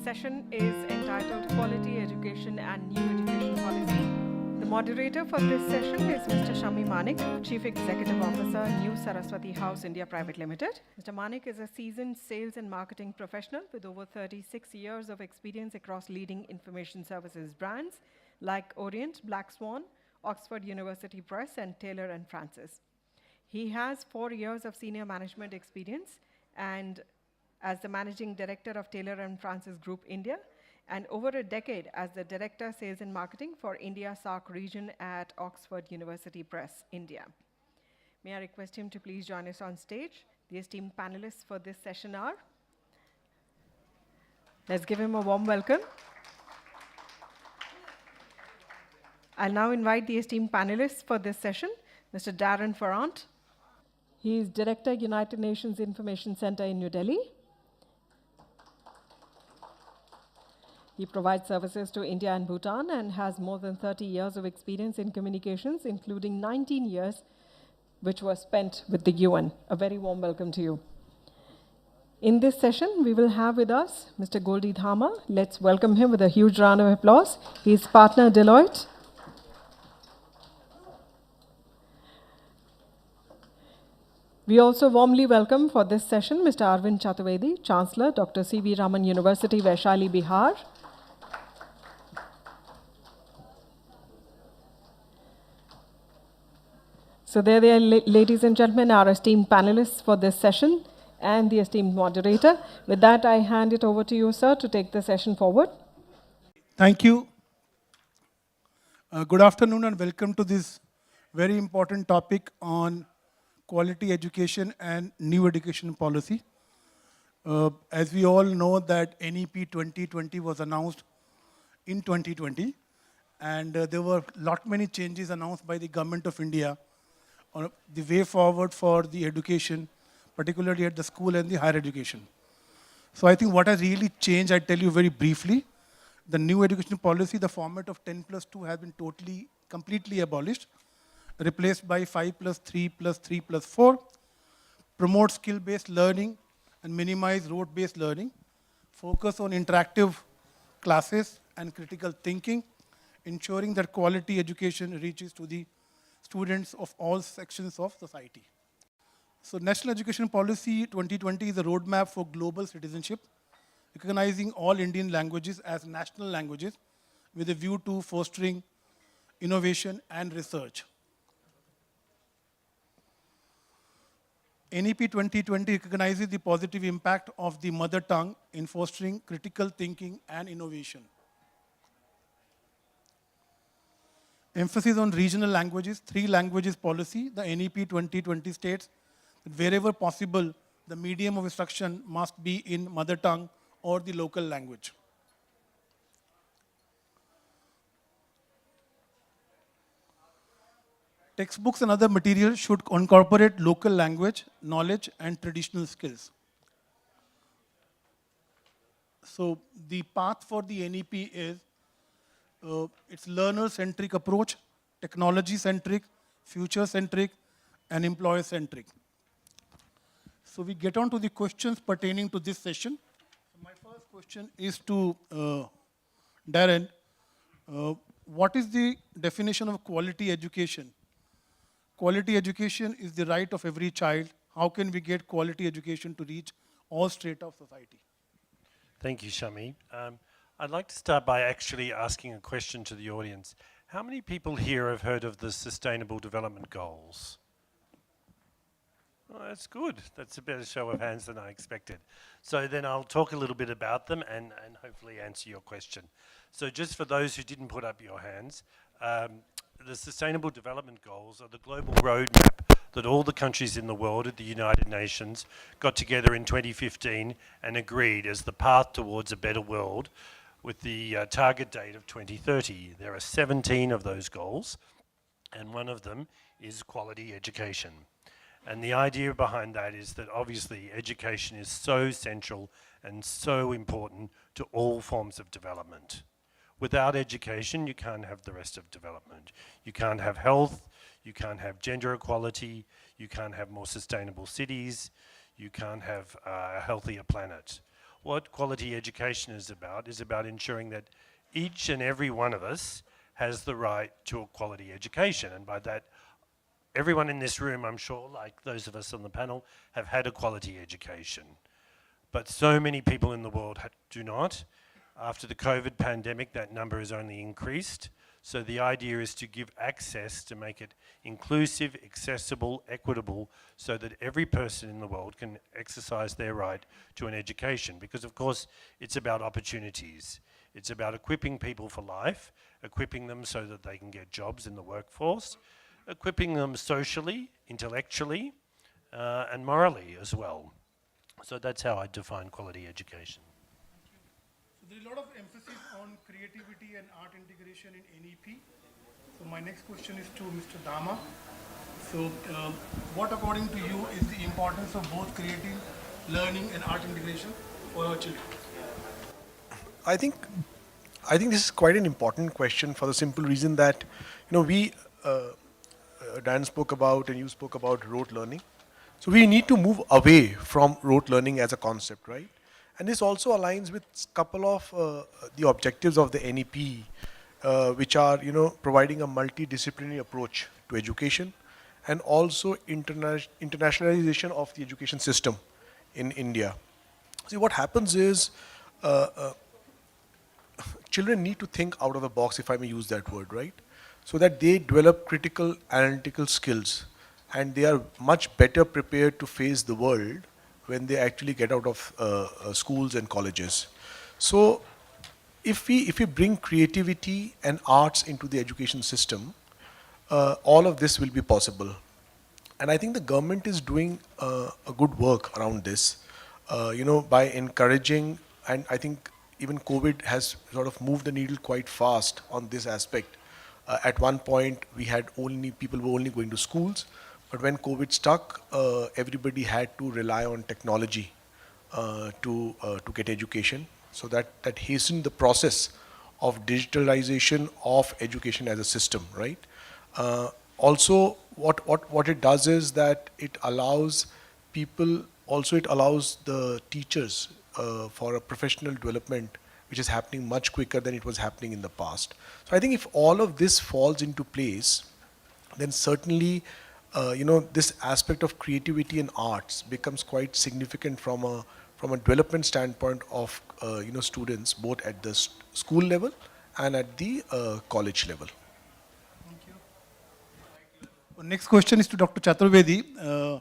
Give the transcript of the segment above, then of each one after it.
session is entitled Quality Education and New Education Policy. The moderator for this session is Mr. Shami Manik, Chief Executive Officer, New Saraswati House India Private Limited. Mr. Manik is a seasoned sales and marketing professional with over 36 years of experience across leading information services brands like Orient, Black Swan, Oxford University Press, and Taylor & Francis. He has 4 years of senior management experience and as the Managing Director of Taylor & Francis Group India, and over a decade as the Director Sales and Marketing for India SARC region at Oxford University Press, India. May I request him to please join us on stage. The esteemed panelists for this session are, let's give him a warm welcome. I'll now invite the esteemed panelists for this session, Mr. Darren Farrant. He is Director, United Nations Information Center in New Delhi. He provides services to India and Bhutan and has more than 30 years of experience in communications, including 19 years, which was spent with the UN. A very warm welcome to you. In this session, we will have with us Mr. Goldie Dhama. Let's welcome him with a huge round of applause. He is partner Deloitte. We also warmly welcome for this session Mr. Arvind Chaturvedi, Chancellor, Dr. C.V. Raman University, Vaishali, Bihar. So there they are, ladies and gentlemen, our esteemed panelists for this session and the esteemed moderator. With that, I hand it over to you, sir, to take the session forward. Thank you. Good afternoon and welcome to this very important topic on quality education and new education policy. As we all know that NEP 2020 was announced in 2020 and there were many changes announced by the Government of India on the way forward for the education, particularly at the school and the higher education. So I think what has really changed, I tell you very briefly. The new education policy, the format of 10+2 has been completely abolished, replaced by 5+3+3+4, promote skill-based learning and minimize rote-based learning, focus on interactive classes and critical thinking, ensuring that quality education reaches to the students of all sections of society. So National Education Policy 2020 is a roadmap for global citizenship, recognizing all Indian languages as national languages with a view to fostering innovation and research. NEP 2020 recognizes the positive impact of the mother tongue in fostering critical thinking and innovation. Emphasis on regional languages, 3 languages policy. The NEP 2020 states that wherever possible, the medium of instruction must be in mother tongue or the local language. Textbooks and other materials should incorporate local language, knowledge, and traditional skills. So the path for the NEP is it's learner-centric approach, technology-centric, future-centric, and employer-centric. So we get on to the questions pertaining to this session. So my first question is to Darren. What is the definition of quality education? Quality education is the right of every child. How can we get quality education to reach all strata of society? Thank you, Shami. I'd like to start by actually asking a question to the audience. How many people here have heard of the Sustainable Development Goals? Oh, that's good. That's a better show of hands than I expected. So then I'll talk a little bit about them and hopefully answer your question. So just for those who didn't put up your hands, the Sustainable Development Goals are the global roadmap that all the countries in the world at the United Nations got together in 2015 and agreed as the path towards a better world with the target date of 2030. There are 17 of those goals, and one of them is quality education. And the idea behind that is that obviously education is so central and so important to all forms of development. Without education, you can't have the rest of development. You can't have health, you can't have gender equality, you can't have more sustainable cities, you can't have a healthier planet. what quality education is about ensuring that each and every one of us has the right to a quality education. And by that, everyone in this room, I'm sure, like those of us on the panel, have had a quality education. But so many people in the world do not. After the COVID pandemic, that number has only increased. So the idea is to give access, to make it inclusive, accessible, equitable, so that every person in the world can exercise their right to an education. Because of course, it's about opportunities. It's about equipping people for life, equipping them so that they can get jobs in the workforce, equipping them socially, intellectually, and morally as well. So that's how I define quality education. So there is a lot of emphasis on creativity and art integration in NEP. So my next question is to Mr. Dama. So what according to you is the importance of both creative learning and art integration for our children? I think this is quite an important question for the simple reason that, we, Dan spoke about and you spoke about rote learning. So we need to move away from rote learning as a concept, right? And this also aligns with a couple of the objectives of the NEP, which are, providing a multidisciplinary approach to education and also internationalization of the education system in India. See, what happens is, children need to think out of the box, if I may use that word, right? So that they develop critical analytical skills and they are much better prepared to face the world when they actually get out of schools and colleges. So if we bring creativity and arts into the education system, all of this will be possible. And I think the government is doing a good work around this, by encouraging, and I think even COVID has sort of moved the needle quite fast on this aspect. At one point, people were only going to schools, but when COVID stuck, everybody had to rely on technology to get education. So that hastened the process of digitalization of education as a system, right? Also, what it does is that it allows people, also it allows the teachers for a professional development, which is happening much quicker than it was happening in the past. So I think if all of this falls into place, then certainly, this aspect of creativity and arts becomes quite significant from a development standpoint of, students, both at the school level and at the college level. Thank you. Next question is to Dr. Chaturvedi.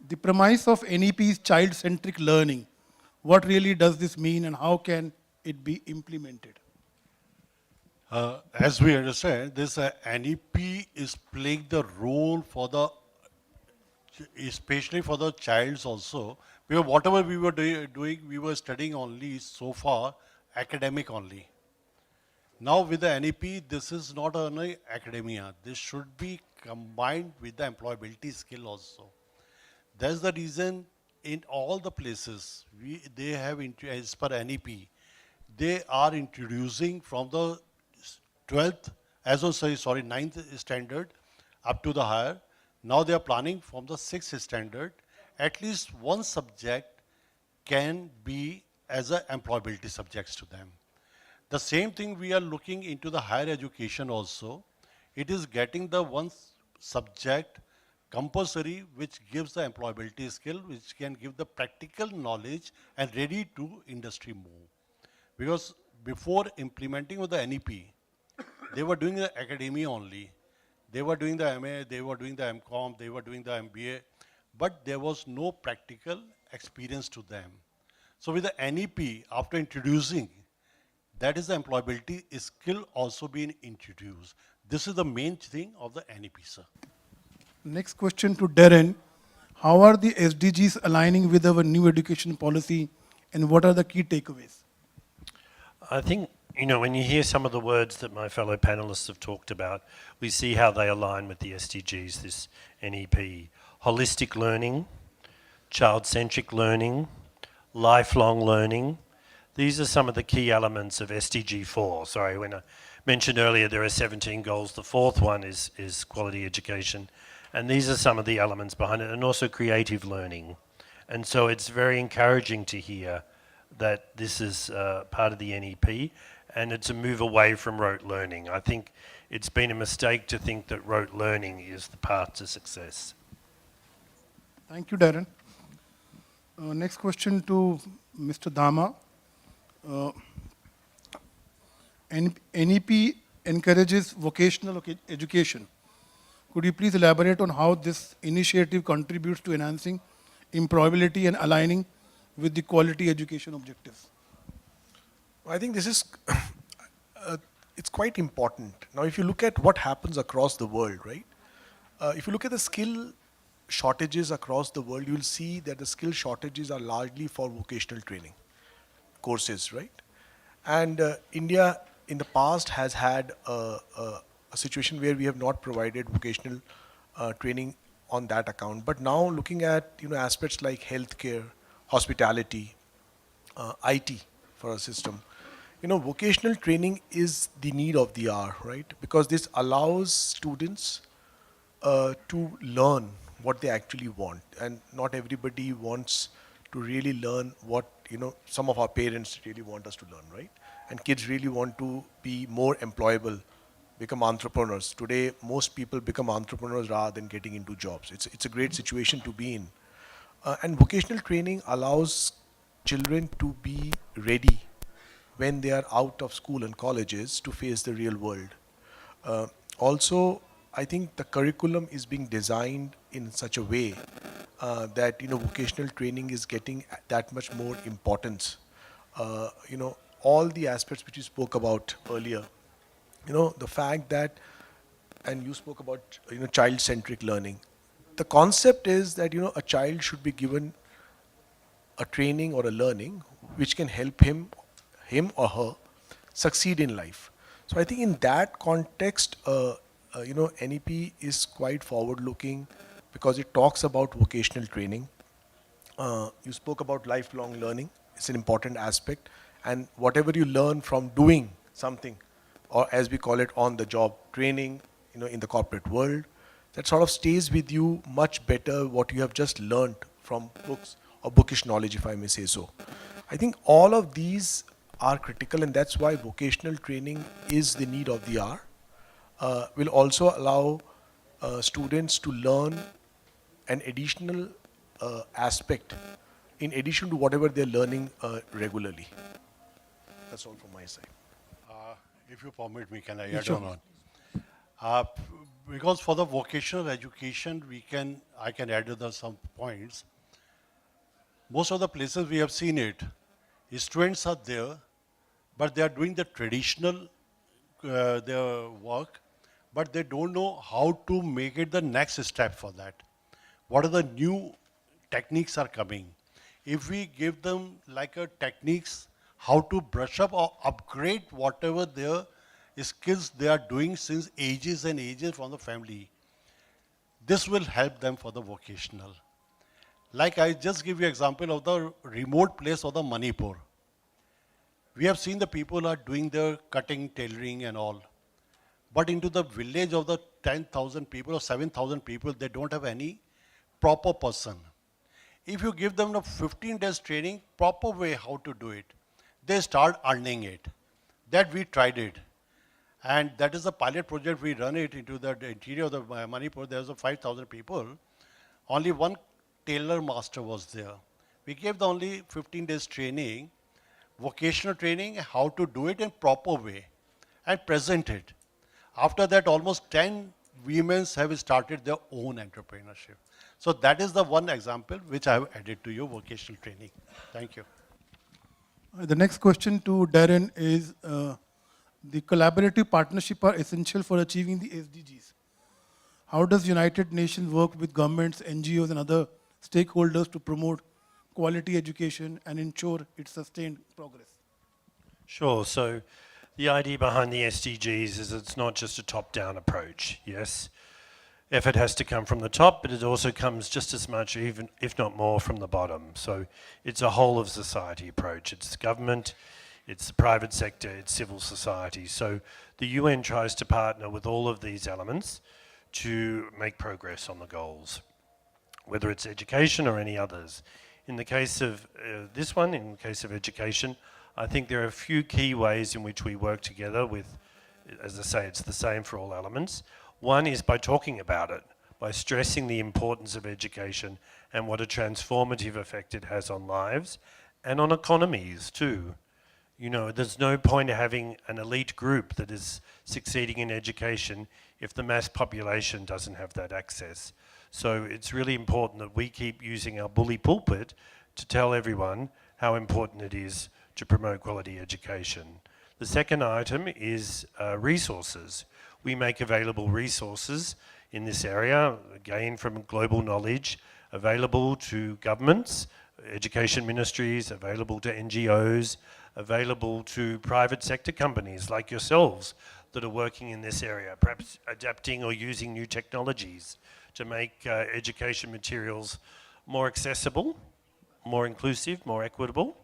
The premise of NEP is child-centric learning. What really does this mean and how can it be implemented? As we understand, this NEP is playing the role for especially for the childs also, because whatever we were doing, we were studying only so far academic only. Now with the NEP, this is not only academia. This should be combined with the employability skill also. That's the reason in all the places they have, as per NEP, they are introducing from the 12th, ninth standard up to the higher. Now they are planning from the 6th standard, at least one subject can be as a employability subjects to them. The same thing we are looking into the higher education also. It is getting the one subject compulsory which gives the employability skill, which can give the practical knowledge and ready to industry move. Because before implementing of the NEP, they were doing the academia only. They were doing the MA, they were doing the MCOM, they were doing the MBA, but there was no practical experience to them. So with the NEP, after introducing, that is the employability skill also being introduced. This is the main thing of the NEP, sir. Next question to Darren. How are the SDGs aligning with our new education policy and what are the key takeaways? I think, when you hear some of the words that my fellow panelists have talked about, we see how they align with the SDGs, this NEP. Holistic learning, child-centric learning, lifelong learning. These are some of the key elements of SDG 4. Sorry, when I mentioned earlier there are 17 goals, the fourth one is quality education. And these are some of the elements behind it, and also creative learning. And so it's very encouraging to hear that this is part of the NEP, and it's a move away from rote learning. I think it's been a mistake to think that rote learning is the path to success. Thank you, Darren. Next question to Mr. Dama. NEP encourages vocational education. Could you please elaborate on how this initiative contributes to enhancing employability and aligning with the quality education objectives? I think this is, it's quite important. Now, if you look at what happens across the world, right? If you look at the skill shortages across the world, you'll see that the skill shortages are largely for vocational training courses, right? And India in the past has had a situation where we have not provided vocational training on that account. But now looking at aspects like healthcare, hospitality, IT for a system, vocational training is the need of the hour, right? Because this allows students to learn what they actually want, and not everybody wants to really learn what some of our parents really want us to learn, right? And kids really want to be more employable, become entrepreneurs. Today, most people become entrepreneurs rather than getting into jobs. It's a great situation to be in. And vocational training allows children to be ready when they are out of school and colleges to face the real world. Also, I think the curriculum is being designed in such a way that vocational training is getting that much more importance. All the aspects which you spoke about earlier, the fact that, and you spoke about child-centric learning. The concept is that a child should be given a training or a learning which can help him or her succeed in life. So I think in that context, NEP is quite forward-looking because it talks about vocational training. You spoke about lifelong learning. It's an important aspect. And whatever you learn from doing something, or as we call it, on-the-job training, in the corporate world, that sort of stays with you much better what you have just learned from books or bookish knowledge, if I may say so. I think all of these are critical, and that's why vocational training is the need of the hour. Will also allow students to learn an additional aspect in addition to whatever they're learning regularly. That's all from my side. If you permit me, can I Yeah, add sure. on? Because for the vocational education, I can add some points. Most of the places we have seen it, students are there, but they are doing the traditional their work, but they don't know how to make it the next step for that. What are the new techniques are coming? If we give them like a techniques, how to brush up or upgrade whatever their skills they are doing since ages and ages from the family, this will help them for the vocational. Like I just give you example of the remote place of the Manipur. We have seen the people are doing their cutting, tailoring and all. But into the village of the 10,000 people or 7,000 people, they don't have any proper person. If you give them a 15 days training, proper way how to do it, they start earning it. That we tried it. And that is a pilot project, we run it into the interior of the Manipur. There's a 5,000 people. Only one tailor master was there. We gave the only 15 days training, vocational training, how to do it in proper way and present it. After that, almost 10 women have started their own entrepreneurship. So that is the one example which I have added to your vocational training. Thank you. The next question to Darren is, the collaborative partnership are essential for achieving the SDGs. How does United Nations work with governments, NGOs and other stakeholders to promote quality education and ensure its sustained progress? Sure. So the idea behind the SDGs is it's not just a top-down approach, yes? Effort has to come from the top, but it also comes just as much, even if not more, from the bottom. So it's a whole of society approach. It's government, it's the private sector, it's civil society. So the UN tries to partner with all of these elements to make progress on the goals, whether it's education or any others. In the case of this one, in the case of education, I think there are a few key ways in which we work together with, as I say, it's the same for all elements. One is by talking about it, by stressing the importance of education and what a transformative effect it has on lives and on economies too. You know, there's no point having an elite group that is succeeding in education if the mass population doesn't have that access. So it's really important that we keep using our bully pulpit to tell everyone how important it is to promote quality education. The second item is resources. We make available resources in this area, again from global knowledge, available to governments, education ministries, available to NGOs, available to private sector companies like yourselves that are working in this area, perhaps adapting or using new technologies to make education materials more accessible, more inclusive, more equitable.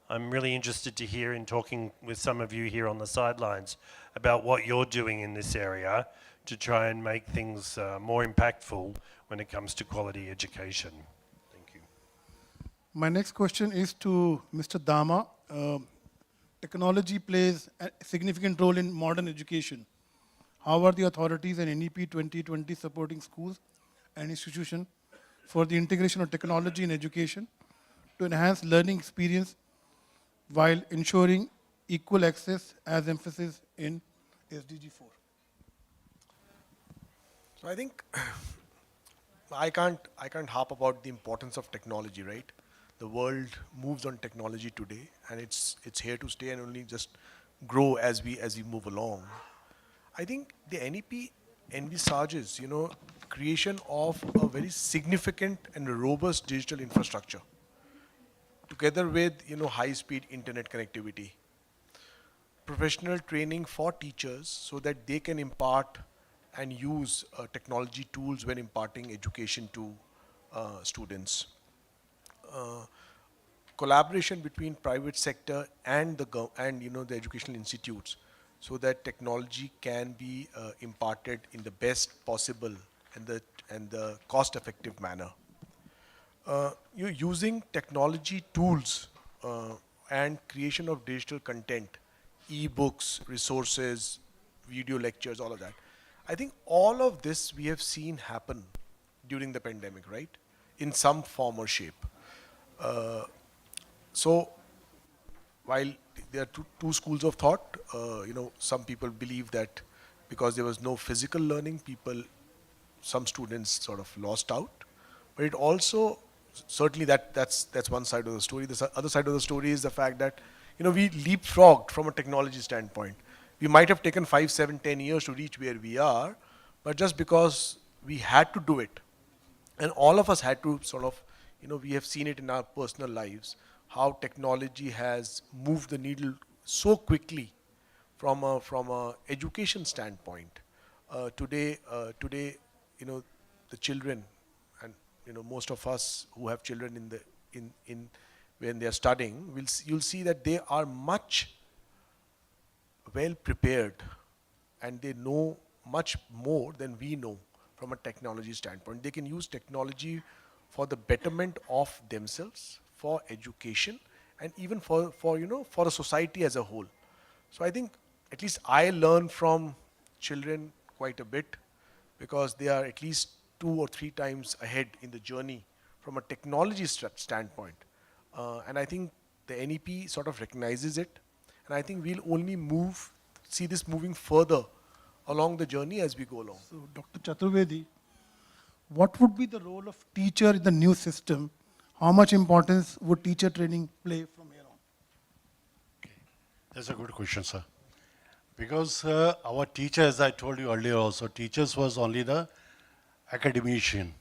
I'm really interested to hear in talking with some of you here on the sidelines about what you're doing in this area to try and make things more impactful when it comes to quality education. Thank you. My next question is to Mr. Dama. Technology plays a significant role in modern education. How are the authorities and NEP 2020 supporting schools and institutions for the integration of technology in education to enhance learning experience while ensuring equal access as emphasis in SDG 4? So I think I can't harp about the importance of technology, right? The world moves on technology today, and it's here to stay and only just grow as we move along. I think the NEP envisages, creation of a very significant and robust digital infrastructure, together with high-speed internet connectivity, professional training for teachers so that they can impart and use technology tools when imparting education to students. Collaboration between private sector and the educational institutes, so that technology can be imparted in the best possible and the cost-effective manner. You're using technology tools and creation of digital content, e-books, resources, video lectures, all of that. I think all of this we have seen happen during the pandemic, right? In some form or shape. So while there are two schools of thought, some people believe that because there was no physical learning, some students sort of lost out. But it also, certainly that's one side of the story. The other side of the story is the fact that, we leapfrogged from a technology standpoint. We might have taken 5, 7, 10 years to reach where we are, but just because we had to do it, and all of us had to sort of, we have seen it in our personal lives, how technology has moved the needle so quickly from a education standpoint. Today, the children, and most of us who have children in when they are studying, you'll see that they are much well prepared, and they know much more than we know from a technology standpoint. They can use technology for the betterment of themselves, for education, and even for a society as a whole. So I think at least I learn from children quite a bit, because they are at least 2 or 3 times ahead in the journey from a technology standpoint. And I think the NEP sort of recognizes it, and I think we'll only see this moving further along the journey as we go along. So, Dr. Chaturvedi, what would be the role of teacher in the new system? How much importance would teacher training play from here on? Okay. That's a good question, sir. Because our teacher, as I told you earlier also, teachers was only the academician.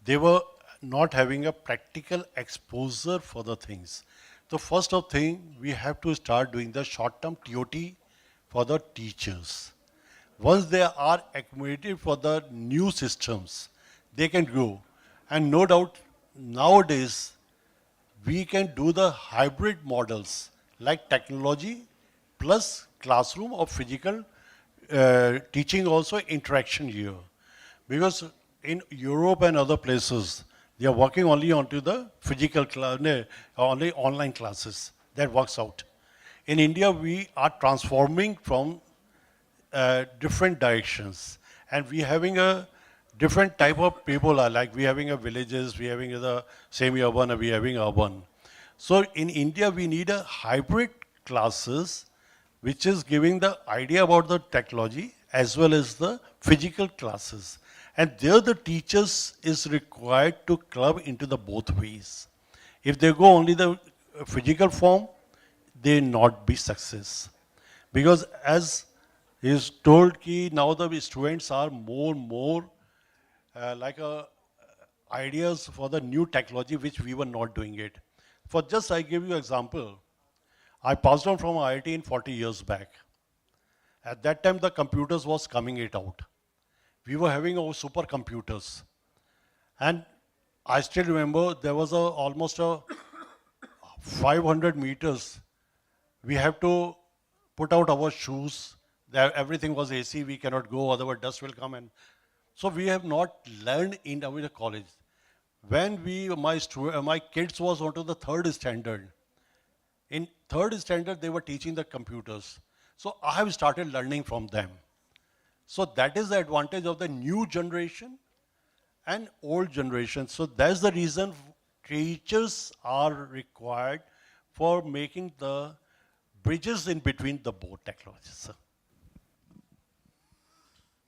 They were not having a practical exposure for the things. So first of thing, we have to start doing the short-term TOT for the teachers. Once they are accommodated for the new systems, they can go. And no doubt, nowadays, we can do the hybrid models like technology plus classroom or physical teaching, also interaction here. Because in Europe and other places, They are working only onto the only online classes. That works out. In India, we are transforming from different directions, and we having a different type of people are like we having a villages, we having the semi-urban, and we having urban. So in India, we need a hybrid classes, which is giving the idea about the technology as well as the physical classes. And there the teachers is required to club into the both ways. If they go only the physical form, they not be success. Because as is told ki now the students are more like ideas for the new technology which we were not doing it. For just I give you example, I passed on from IIT in 40 years back. At that time the computers was coming it out. We were having our supercomputers. And I still remember there was almost a 500 meters. We have to put out our shoes. Everything was AC, we cannot go, otherwise dust will come. And so we have not learned in our college. When my kids was onto the third standard, in third standard they were teaching the computers. So I have started learning from them. So that is the advantage of the new generation and old generation. So that's the reason teachers are required for making the bridges in between the both technologies.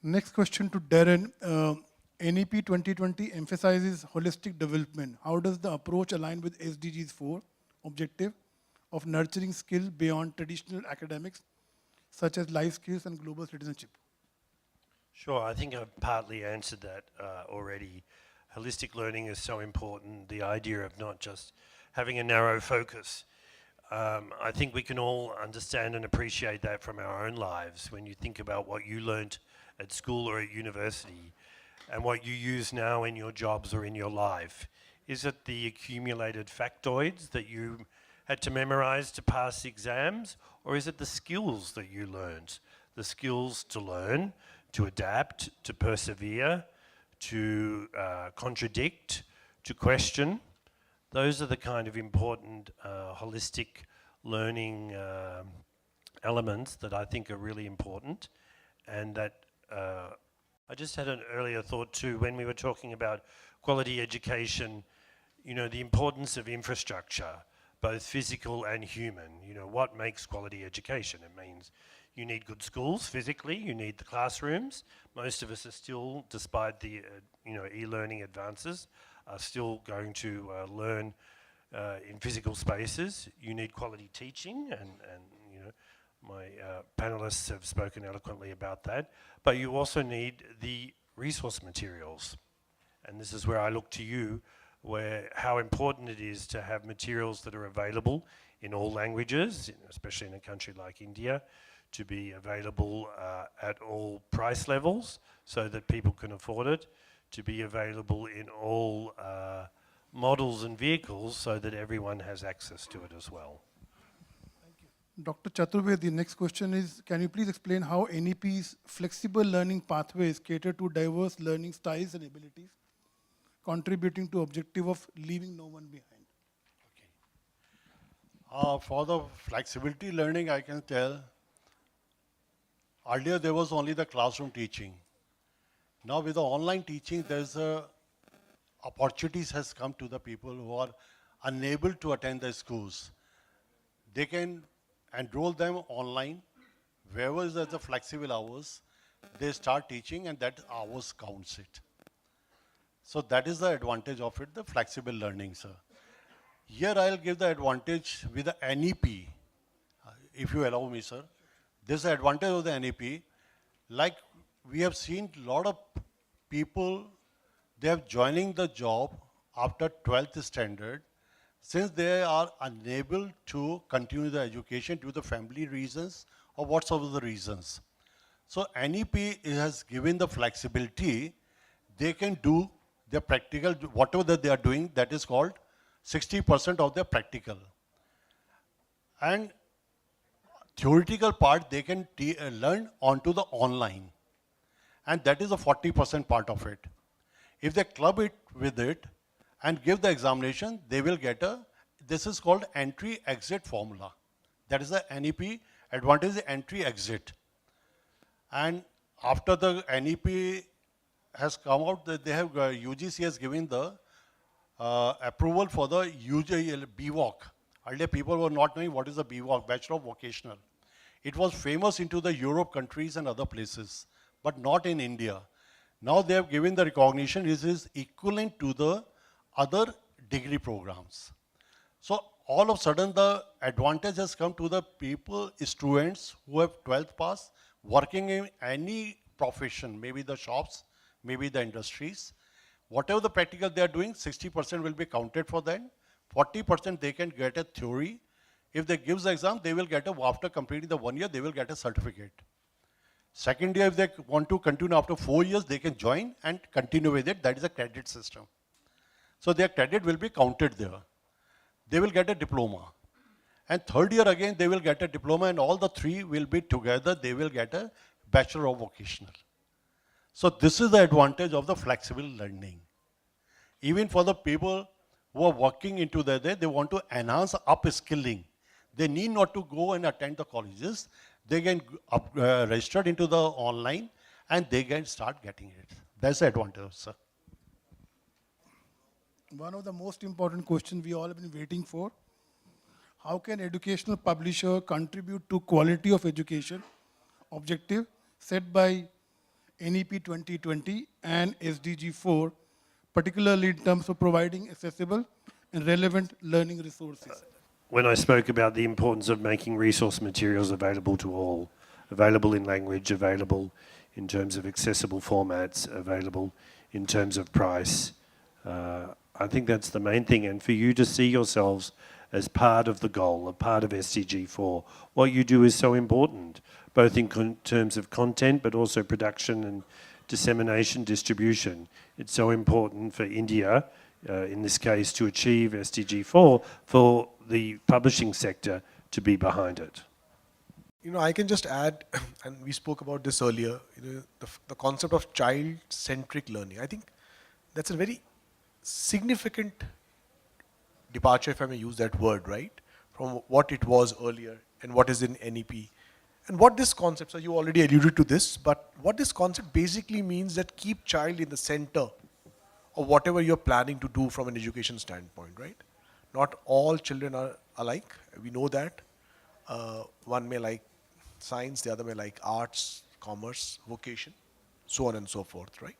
Next question to Darren. NEP 2020 emphasizes holistic development. How does the approach align with SDGs 4 objective of nurturing skills beyond traditional academics, such as life skills and global citizenship? Sure, I think I've partly answered that already. Holistic learning is so important, the idea of not just having a narrow focus. I think we can all understand and appreciate that from our own lives when you think about what you learnt at school or at university and what you use now in your jobs or in your life. Is it the accumulated factoids that you had to memorize to pass exams, or is it the skills that you learned? The skills to learn, to adapt, to persevere, to contradict, to question. Those are the kind of important holistic learning elements that I think are really important, and that I just had an earlier thought too when we were talking about quality education, you know, the importance of infrastructure, both physical and human. You know, what makes quality education? It means you need good schools physically, you need the classrooms. Most of us are still, despite the e-learning advances, are still going to learn in physical spaces. You need quality teaching, and you know, my panelists have spoken eloquently about that. But you also need the resource materials. And this is where I look to you, where how important it is to have materials that are available in all languages, especially in a country like India, to be available at all price levels so that people can afford it, to be available in all models and vehicles so that everyone has access to it as well. Dr. Chaturvedi, the next question is, can you please explain how NEP's flexible learning pathways cater to diverse learning styles and abilities, contributing to objective of leaving no one behind? Okay. For the flexibility learning, I can tell, earlier there was only the classroom teaching. Now with the online teaching, there's opportunities has come to the people who are unable to attend the schools. They can enroll them online, wherever there's the flexible hours, they start teaching and that hours counts it. So that is the advantage of it, the flexible learning, sir. Here I'll give the advantage with the NEP, if you allow me, sir. This is the advantage of the NEP. Like we have seen a lot of people, they are joining the job after 12th standard, since they are unable to continue the education due to family reasons or whatsoever the reasons. So NEP has given the flexibility, they can do their practical, whatever that they are doing, that is called 60% of their practical. And theoretical part they can learn onto the online. And that is the 40% part of it. If they club it with it, and give the examination, they will get this is called entry-exit formula. That is the NEP advantage, entry-exit. And after the NEP has come out, they have, UGC has given the approval for the UGL BVOC. Earlier people were not knowing what is the BVOC, Bachelor of Vocational. It was famous into the Europe countries and other places, but not in India. Now they have given the recognition, it is equivalent to the other degree programs. So all of a sudden the advantage has come to the people, students who have 12th pass, working in any profession, maybe the shops, maybe the industries. Whatever the practical they are doing, 60% will be counted for them. 40% they can get a theory. If they give the exam, they will get after completing the 1 year, they will get a certificate. Second year, if they want to continue after 4 years, they can join and continue with it. That is a credit system. So their credit will be counted there. They will get a diploma. And third year again, they will get a diploma, and all the three will be together. They will get a Bachelor of Vocational. So this is the advantage of the flexible learning. Even for the people who are working into the day, they want to enhance upskilling. They need not to go and attend the colleges. They can register into the online and they can start getting it. That's the advantage, sir. One of the most important questions we all have been waiting for: how can educational publisher contribute to quality of education objective set by NEP 2020 and SDG 4, particularly in terms of providing accessible and relevant learning resources? When I spoke about the importance of making resource materials available to all, available in language, available in terms of accessible formats, available in terms of price, I think that's the main thing. And for you to see yourselves as part of the goal, a part of SDG 4, what you do is so important, both in terms of content, but also production and dissemination, distribution. It's so important for India, in this case, to achieve SDG 4, for the publishing sector to be behind it. You know, I can just add, and we spoke about this earlier, you know, the concept of child-centric learning. I think that's a very significant departure, if I may use that word, right, from what it was earlier and what is in NEP. And what this concept, so you already alluded to this, but what this concept basically means that keep child in the center of whatever you're planning to do from an education standpoint, right? Not all children are alike, we know that. One may like science, the other may like arts, commerce, vocation, so on and so forth, right?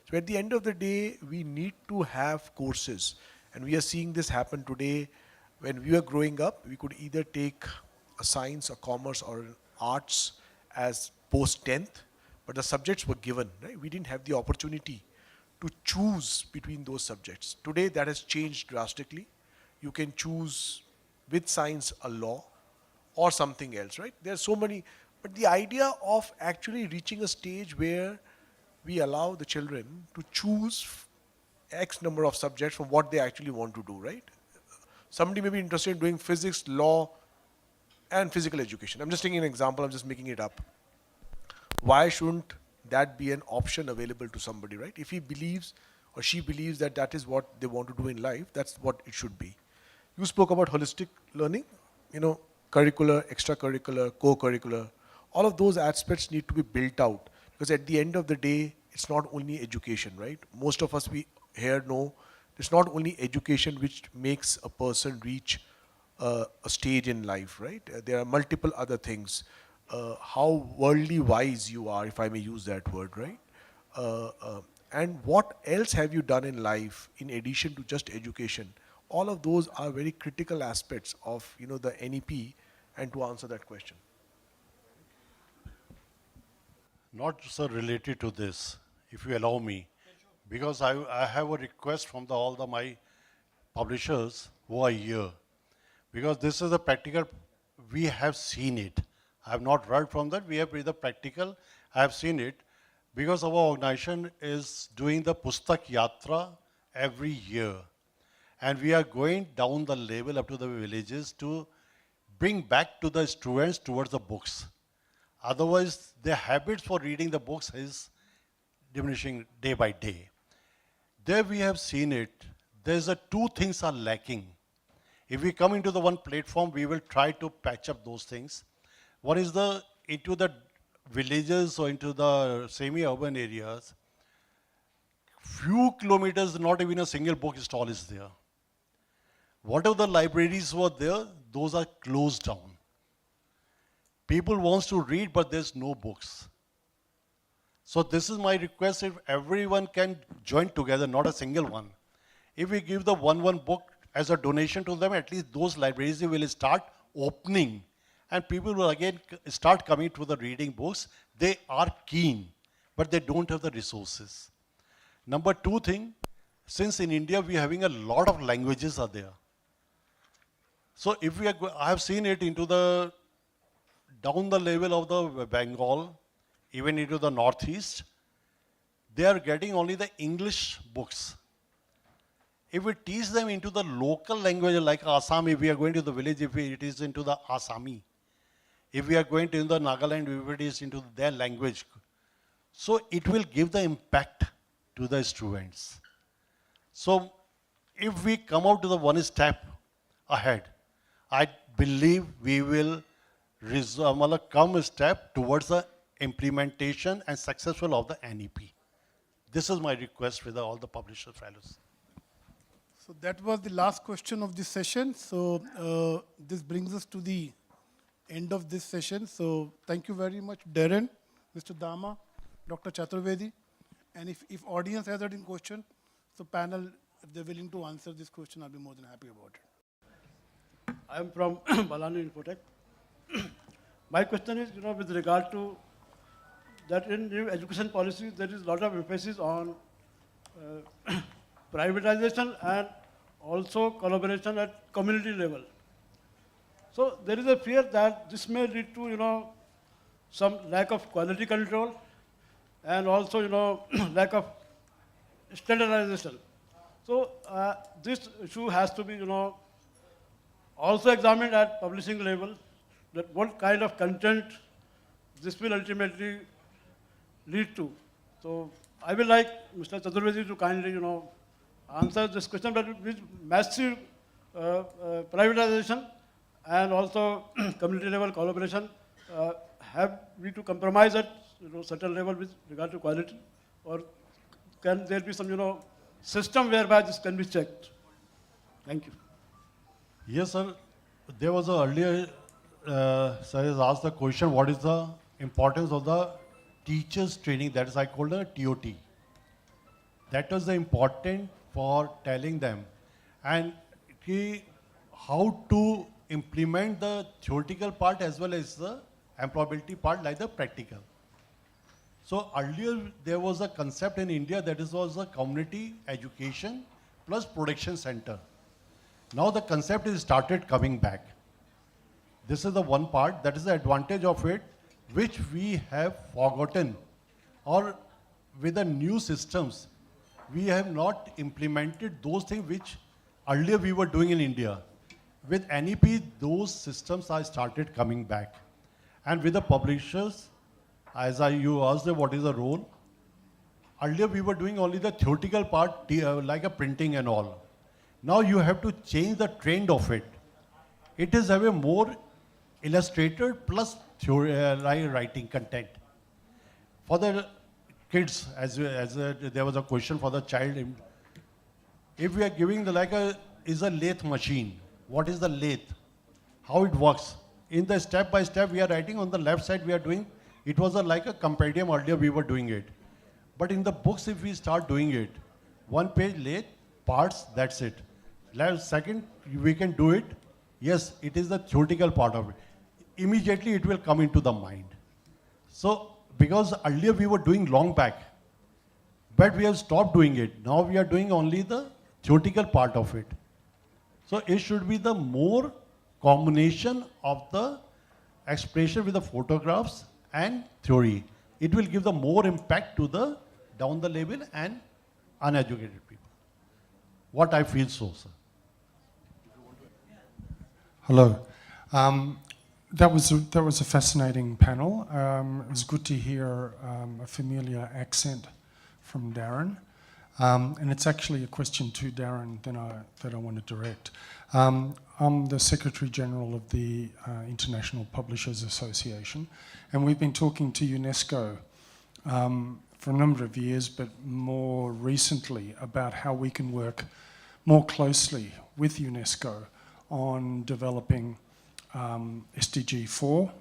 So at the end of the day, we need to have courses, and we are seeing this happen today. When we were growing up, we could either take a science, a commerce, or an arts as post-10th, but the subjects were given, right? We didn't have the opportunity to choose between those subjects. Today, that has changed drastically. You can choose with science a law or something else, right? There are so many, but the idea of actually reaching a stage where we allow the children to choose X number of subjects from what they actually want to do, right? Somebody may be interested in doing physics, law, and physical education. I'm just taking an example, I'm just making it up. Why shouldn't that be an option available to somebody, right? If he believes or she believes that that is what they want to do in life, that's what it should be. You spoke about holistic learning, you know, curricular, extracurricular, co-curricular. All of those aspects need to be built out, because at the end of the day, it's not only education, right? Most of us we here know it's not only education which makes a person reach a stage in life, right? There are multiple other things. How worldly wise you are, if I may use that word, right? And what else have you done in life in addition to just education? All of those are very critical aspects of, you know, the NEP, and to answer that question. Not so related to this, if you allow me, because I have a request from my publishers who are here, because this is a practical, we have seen it. I have not read from that, we have read the practical, I have seen it, because our organization is doing the Pustak Yatra every year. And we are going down the level up to the villages to bring back to the students towards the books. Otherwise, their habits for reading the books is diminishing day by day. There we have seen it there's a two things are lacking. If we come into the one platform, we will try to patch up those things. One is into the villages or into the semi-urban areas, few kilometers, not even a single book stall is there. Whatever the libraries were there, those are closed down. People wants to read, but there's no books. So this is my request, if everyone can join together, not a single one. If we give the one book as a donation to them, at least those libraries will start opening and people will again start coming to the reading books. They are keen, but they don't have the resources. Number two thing, since in India we are having a lot of languages are there. So if we are, I have seen it into the, down the level of the Bengal, even into the Northeast, they are getting only the English books. If we teach them into the local language like Assam, if we are going to the village, if it is into the Assami, if we are going to the Nagaland, if it is into their language, so it will give the impact to the students. So if we come out to the one step ahead, I believe we will come a step towards the implementation and successful of the NEP. This is my request with all the publisher fellows. So that was the last question of this session. So this brings us to the end of this session. So thank you very much, Darren, Mr. Dama, Dr. Chaturvedi. And if audience has any question, so panel, if they're willing to answer this question, I'll be more than happy about it. I am from Balani Infotech. My question is, with regard to that in new education policy, there is a lot of emphasis on privatization and also collaboration at community level. So there is a fear that this may lead to, some lack of quality control and also, lack of standardization. So this issue has to be, also examined at publishing level, that what kind of content this will ultimately lead to. So I will like Mr. Chaturvedi to kindly, answer this question, but with massive privatization and also community level collaboration, have we to compromise at certain level with regard to quality, or can there be some system whereby this can be checked? Thank you. Yes, sir. There was a earlier, sir has asked the question, what is the importance of the teachers training, that is I called a TOT. That was the important for telling them and how to implement the theoretical part as well as the employability part like the practical. So earlier there was a concept in India that was a community education plus production center. Now the concept is started coming back. This is the one part, that is the advantage of it, which we have forgotten, or with the new systems, we have not implemented those things which earlier we were doing in India. With NEP, those systems are started coming back. And with the publishers, as you asked them what is the role, earlier we were doing only the theoretical part, like a printing and all. Now you have to change the trend of it. It is have a more illustrated plus theory, writing content. For the kids, as there was a question for the child, if we are giving is a lathe machine, what is the lathe? How it works? In the step by step we are writing on the left side we are doing, it was like a compendium earlier we were doing it. But in the books if we start doing it, one page lathe, parts, that's it. Second, we can do it. Yes, it is the theoretical part of it. Immediately it will come into the mind. So, because earlier we were doing long back, but we have stopped doing it. Now we are doing only the theoretical part of it. So it should be the more combination of the expression with the photographs and theory. It will give the more impact to the down the level and uneducated people. What I feel so, sir. Hello. That was a fascinating panel. It was good to hear a familiar accent from Darren. And it's actually a question to Darren that I want to direct. I'm the Secretary General of the International Publishers Association, and we've been talking to UNESCO for a number of years, but more recently about how we can work more closely with UNESCO on developing SDG 4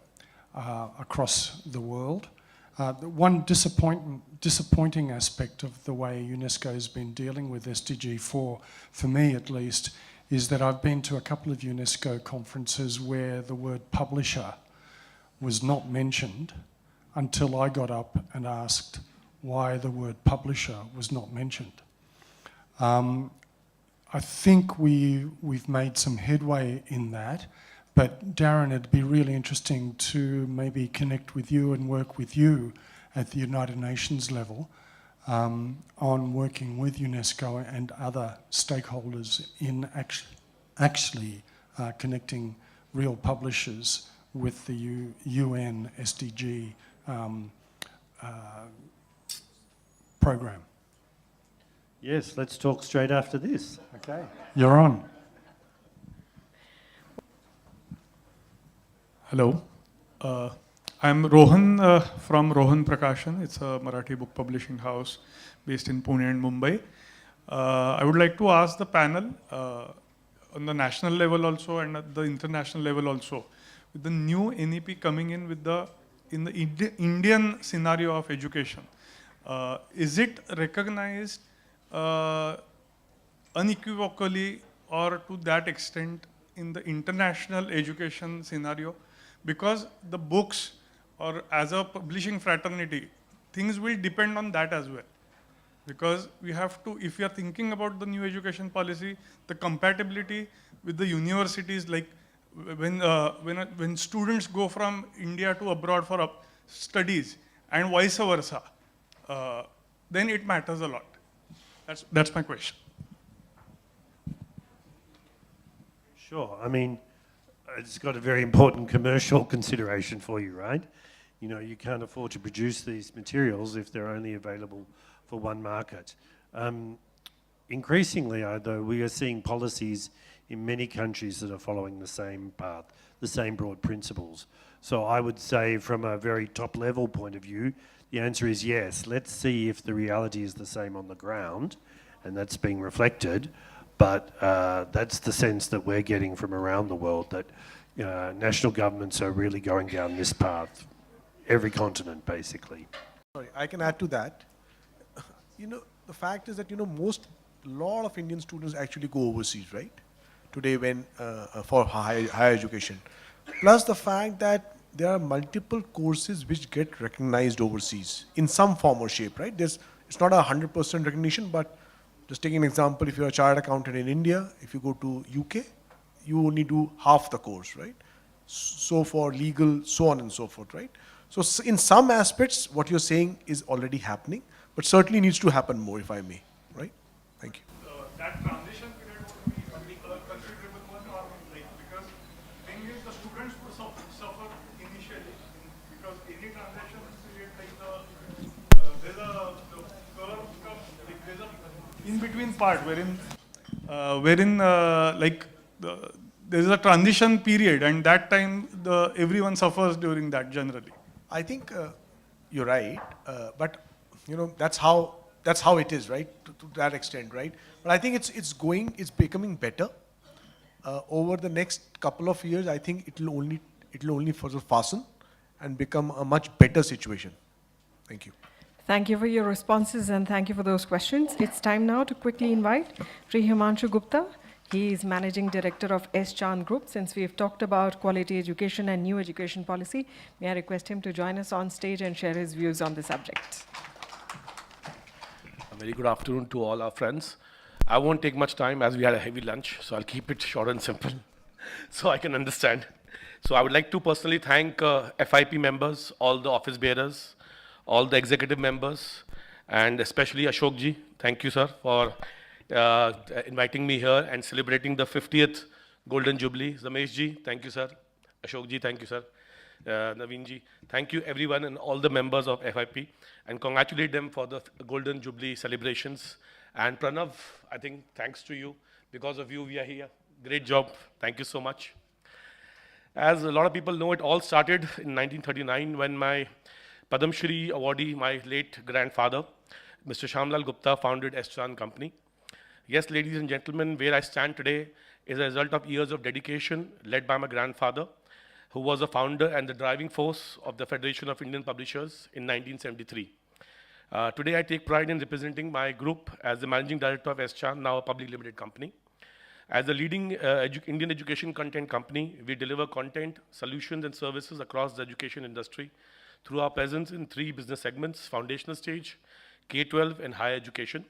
across the world. One disappointing aspect of the way UNESCO has been dealing with SDG 4, for me at least, is that I've been to a couple of UNESCO conferences where the word publisher was not mentioned until I got up and asked why the word publisher was not mentioned. I think we've made some headway in that, but Darren, it'd be really interesting to maybe connect with you and work with you at the United Nations level on working with UNESCO and other stakeholders in actually connecting real publishers with the UN SDG program. Yes, let's talk straight after this. Okay. You're on. Hello. I'm Rohan from Rohan Prakashan. It's a Marathi book publishing house based in Pune and Mumbai. I would like to ask the panel on the national level also and at the international level also, with the new NEP coming in with the Indian scenario of education, is it recognized unequivocally or to that extent in the international education scenario? Because the books, or as a publishing fraternity, things will depend on that as well. Because we have to, if we are thinking about the new education policy, the compatibility with the universities, like when students go from India to abroad for studies and vice versa, then it matters a lot. That's my question. Sure. I mean, it's got a very important commercial consideration for you, right? You know, you can't afford to produce these materials if they're only available for one market. Increasingly, though, we are seeing policies in many countries that are following the same path, the same broad principles. So I would say from a very top level point of view, the answer is yes. Let's see if the reality is the same on the ground, and that's being reflected. But that's the sense that we're getting from around the world, that national governments are really going down this path, every continent basically. Sorry, I can add to that. You know, the fact is that, you know, lot of Indian students actually go overseas, right? Today for higher education. Plus the fact that there are multiple courses which get recognized overseas in some form or shape, right? It's not 100% recognition, but just taking an example, if you're a chartered accountant in India, if you go to UK, you only do half the course, right? So for legal, so on and so forth, right? So in some aspects, what you're saying is already happening, but certainly needs to happen more, if I may, right? Thank you. That transition period would be a considerable one, or like, because thing is the students would suffer initially, because any transition period, like there's a curve, like there's a in-between part wherein there's a transition period, and that time everyone suffers during that generally. I think you're right, but you know that's how it is, right? To that extent, right? But I think it's becoming better over the next couple of years. I think it'll only further fasten and become a much better situation. Thank you. Thank you for your responses and thank you for those questions. It's time now to quickly invite Sri Himanshu Gupta. He is Managing Director of S. Chand Group. Since we've talked about quality education and new education policy, may I request him to join us on stage and share his views on the subject. A very good afternoon to all our friends. I won't take much time as we had a heavy lunch, so I'll keep it short and simple so I can understand. So I would like to personally thank FIP members, all the office bearers, all the executive members, and especially Ashok ji. Thank you, sir, for inviting me here and celebrating the 50th Golden Jubilee. Zamesh ji, thank you, sir. Ashok ji, thank you, sir. Naveen ji, thank you everyone and all the members of FIP, and congratulate them for the Golden Jubilee celebrations And Pranav, I think thanks to you, because of you we are here. Great job, thank you so much. As a lot of people know, it all started in 1939 when my Padam Shri awardee, my late grandfather, Mr. Shamlal Gupta, founded Estran Company. Yes, ladies and gentlemen, where I stand today is a result of years of dedication led by my grandfather, who was a founder and the driving force of the Federation of Indian Publishers in 1973. Today, I take pride in representing my group as the managing director of Estran, now a public limited company. As a leading Indian education content company, we deliver content, solutions, and services across the education industry through our presence in 3 business segments: foundational stage, K-12, and higher education.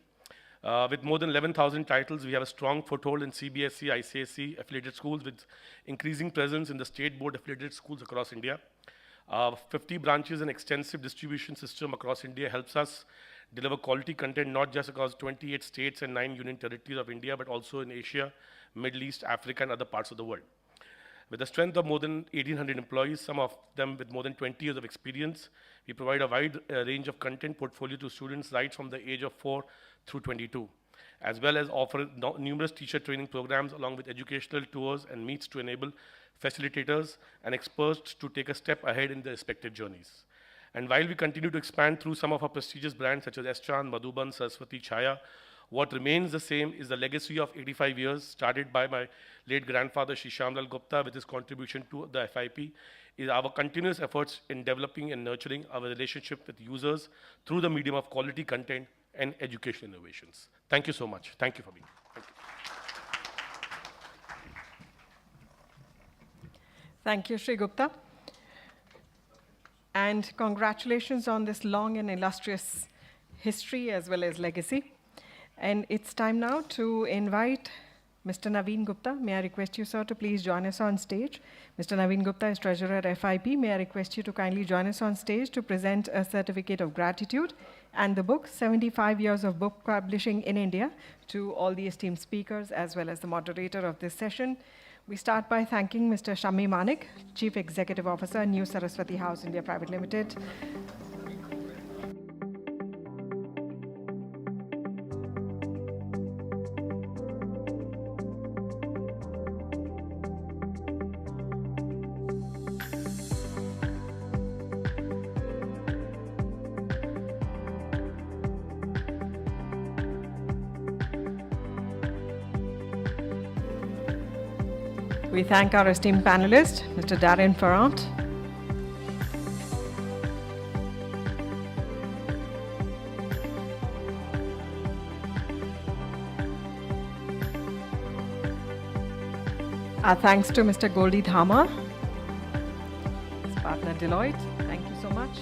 With more than 11,000 titles, we have a strong foothold in CBSE, ICSE affiliated schools, with increasing presence in the state board affiliated schools across India. 50 branches and extensive distribution system across India helps us deliver quality content not just across 28 states and 9 union territories of India, but also in Asia, Middle East, Africa, and other parts of the world. With a strength of more than 1,800 employees, some of them with more than 20 years of experience, we provide a wide range of content portfolio to students right from the age of 4 through 22, as well as offer numerous teacher training programs along with educational tours and meets to enable facilitators and experts to take a step ahead in their respective journeys. And while we continue to expand through some of our prestigious brands such as Estran, Madhuban, Saraswati, Chaya, what remains the same is the legacy of 85 years started by my late grandfather, Shri Shamlal Gupta, with his contribution to the FIP, is our continuous efforts in developing and nurturing our relationship with users through the medium of quality content and education innovations. Thank you so much. Thank you for being here. Thank you, Sri Gupta. And congratulations on this long and illustrious history as well as legacy. And it's time now to invite Mr. Naveen Gupta. May I request you, sir, to please join us on stage. Mr. Naveen Gupta is treasurer at FIP. May I request you to kindly join us on stage to present a certificate of gratitude and the book, 75 Years of Book Publishing in India, to all the esteemed speakers as well as the moderator of this session. We start by thanking Mr. Shami Manik, Chief Executive Officer, New Saraswati House India Private Limited. We thank our esteemed panelist, Mr. Darren Ferrant. Our thanks to Mr. Goldie Dhama, his partner Deloitte. Thank you so much.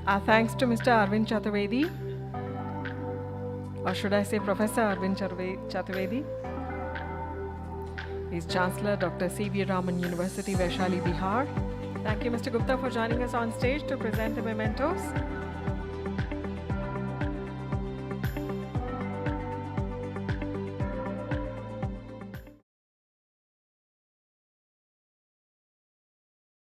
Our thanks to Mr. Arvind Chaturvedi, or should I say Professor Arvind Chaturvedi. He's Chancellor, Dr. C.V. Raman University, Vaishali, Bihar. Thank you, Mr. Gupta, for joining us on stage to present the mementos.